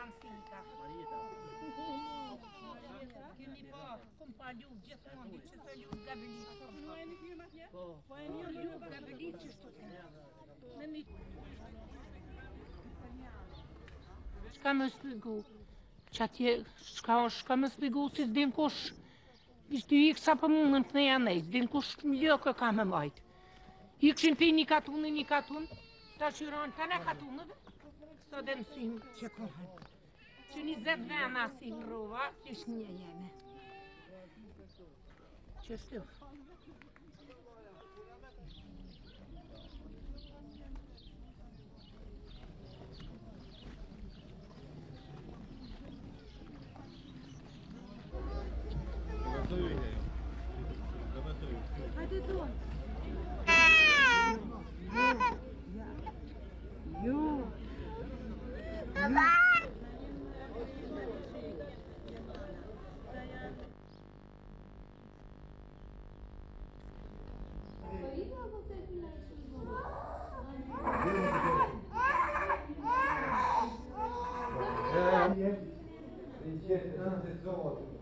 Ansita. Kemi po, kom pa lu gjithmonë, di që të lu gabelit. Po e një firmë atje? Po e një lu gabelit që shtu të me një... Shka me shpigu? Që atje, shka me shpigu si s'din kush? Ishtë i kësa për mundën të neja nej, s'din kush lëkë ka me majtë. I këshin pi një katun, ta shyron të në katunëve, sot dhe mësim që kohën. Që 20 vena si në rova, ishtë një jene. Që shtu? Hajde tonë. Jo. Приезжайте,